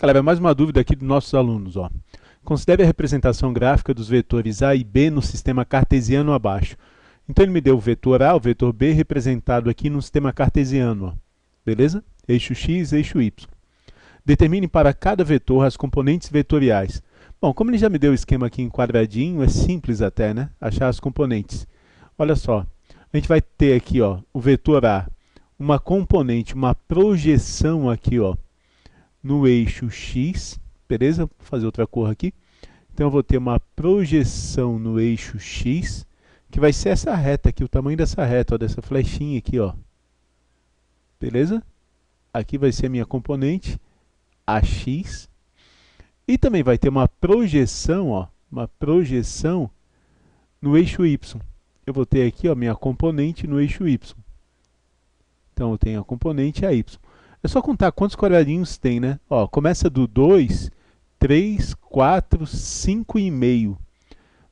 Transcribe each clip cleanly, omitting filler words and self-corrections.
Galera, mais uma dúvida aqui dos nossos alunos. Ó. Considere a representação gráfica dos vetores A e B no sistema cartesiano abaixo. Então ele me deu o vetor A, o vetor B representado aqui no sistema cartesiano. Ó. Beleza? Eixo X, eixo Y. Determine para cada vetor as componentes vetoriais. Bom, como ele já me deu o esquema aqui em quadradinho, é simples até, né? Achar as componentes. Olha só, a gente vai ter aqui, ó, o vetor A, uma componente, uma projeção aqui, ó, no eixo X, beleza? Vou fazer outra cor aqui. Então eu vou ter uma projeção no eixo X, que vai ser essa reta aqui, o tamanho dessa reta, ó, dessa flechinha aqui, ó. Beleza? Aqui vai ser a minha componente, AX. E também vai ter uma projeção, ó, uma projeção no eixo Y. Eu vou ter aqui, ó, minha componente no eixo Y. Então eu tenho a componente AY. É só contar quantos quadradinhos tem, né? Ó, começa do 2, 3, 4, 5,5.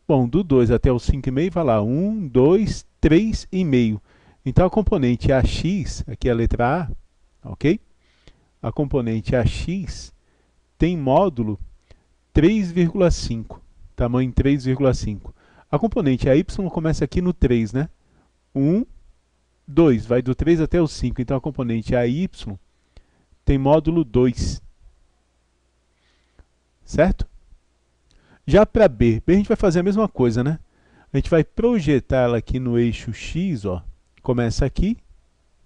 Bom, do 2 até o 5,5 vai lá 1, 2, 3,5. Então a componente AX, aqui é a letra A, ok? A componente AX tem módulo 3,5, tamanho 3,5. A componente AY começa aqui no 3, né? 1, 2, vai do 3 até o 5. Então a componente AY tem módulo 2. Certo? Já para B a gente vai fazer a mesma coisa, né? A gente vai projetar ela aqui no eixo X, ó. Começa aqui,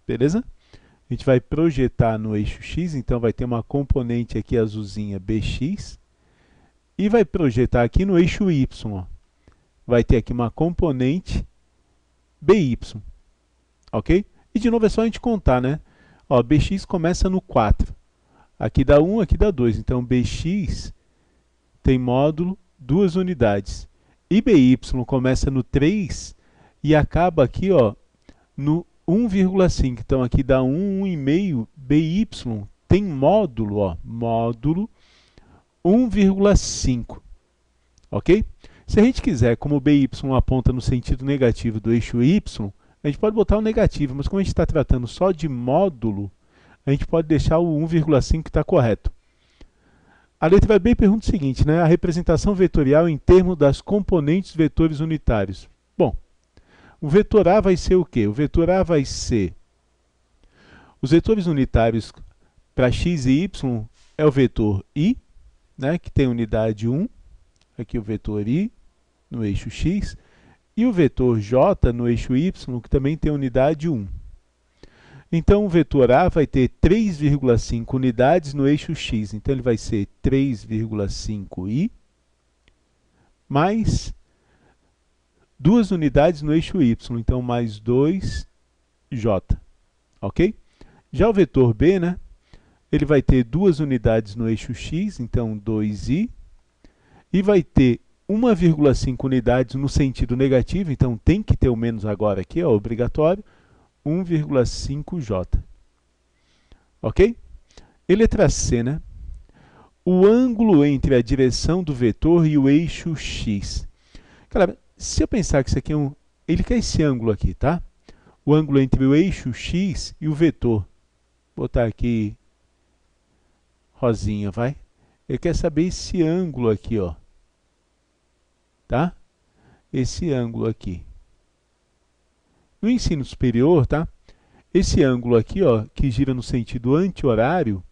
beleza? A gente vai projetar no eixo X, então vai ter uma componente aqui azulzinha BX. E vai projetar aqui no eixo Y, ó. Vai ter aqui uma componente BY. Ok? E de novo é só a gente contar, né? Ó, BX começa no 4. Aqui dá 1, aqui dá 2. Então, BX tem módulo 2 unidades. E BY começa no 3 e acaba aqui, ó, no 1,5. Então, aqui dá 1, 1,5. BY tem módulo, ó, módulo 1,5. Ok? Se a gente quiser, como BY aponta no sentido negativo do eixo Y, a gente pode botar o negativo, mas como a gente está tratando só de módulo, a gente pode deixar o 1,5 que está correto. A letra B pergunta o seguinte, né? A representação vetorial em termos das componentes vetores unitários. Bom, o vetor A vai ser o quê? O vetor A vai ser os vetores unitários para x e y é o vetor I, né, que tem unidade 1, aqui o vetor I no eixo x, e o vetor j no eixo y, que também tem unidade 1. Então, o vetor A vai ter 3,5 unidades no eixo x. Então, ele vai ser 3,5i mais 2 unidades no eixo y. Então, mais 2j. Ok? Já o vetor B, né? Ele vai ter 2 unidades no eixo x, então 2i. E vai ter 1,5 unidades no sentido negativo, então tem que ter o menos agora aqui, ó, obrigatório. 1,5j. Ok? E letra C, né? O ângulo entre a direção do vetor e o eixo x. Cara, se eu pensar que isso aqui é um... Ele quer esse ângulo aqui, tá? O ângulo entre o eixo x e o vetor. Vou botar aqui rosinha, vai? Ele quer saber esse ângulo aqui, ó. Tá? Esse ângulo aqui. No ensino superior, tá? Esse ângulo aqui, ó, que gira no sentido anti-horário,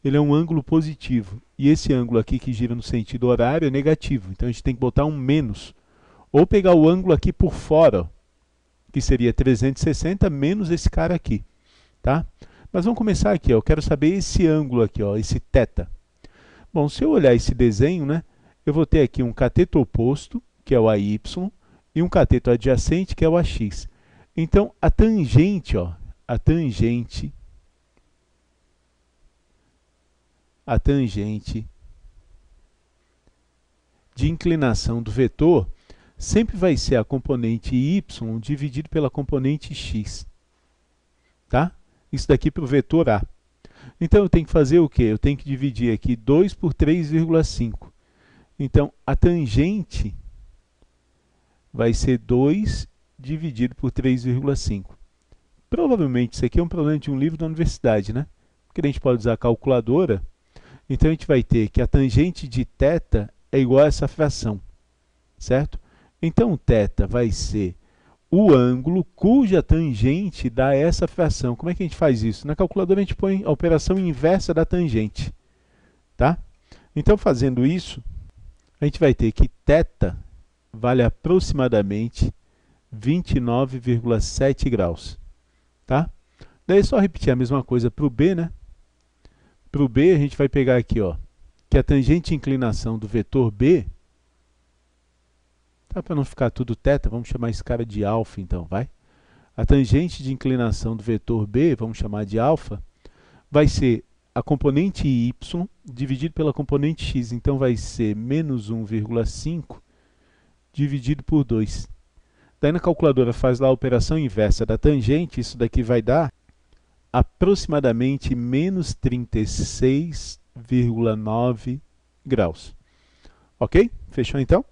ele é um ângulo positivo. E esse ângulo aqui que gira no sentido horário é negativo. Então a gente tem que botar um menos. Ou pegar o ângulo aqui por fora, ó, que seria 360 menos esse cara aqui, tá? Mas vamos começar aqui, ó. Eu quero saber esse ângulo aqui, ó, esse θ. Bom, se eu olhar esse desenho, né, eu vou ter aqui um cateto oposto, que é o AY, e um cateto adjacente, que é o AX. Então, a tangente, ó, a tangente de inclinação do vetor sempre vai ser a componente y dividido pela componente x. Tá? Isso daqui para o vetor A. Então, eu tenho que fazer o quê? Eu tenho que dividir aqui 2 por 3,5. Então, a tangente vai ser 2 dividido por 3,5. Provavelmente isso aqui é um problema de um livro da universidade, né? Porque a gente pode usar a calculadora Então a gente vai ter que a tangente de θ é igual a essa fração, certo? Então θ vai ser o ângulo cuja tangente dá essa fração. Como é que a gente faz isso? Na calculadora a gente põe a operação inversa da tangente, tá? Então fazendo isso, a gente vai ter que θ vale aproximadamente 29,7 graus, tá? Daí é só repetir a mesma coisa para o B, né? Para o B a gente vai pegar aqui, ó, que a tangente de inclinação do vetor B, tá? Para não ficar tudo θ, vamos chamar esse cara de alfa então, vai? A tangente de inclinação do vetor B, vamos chamar de alfa, vai ser a componente y dividido pela componente x, então vai ser menos 1,5 dividido por 2. Daí na calculadora faz lá a operação inversa da tangente, isso daqui vai dar aproximadamente menos 36,9 graus. Ok? Fechou então?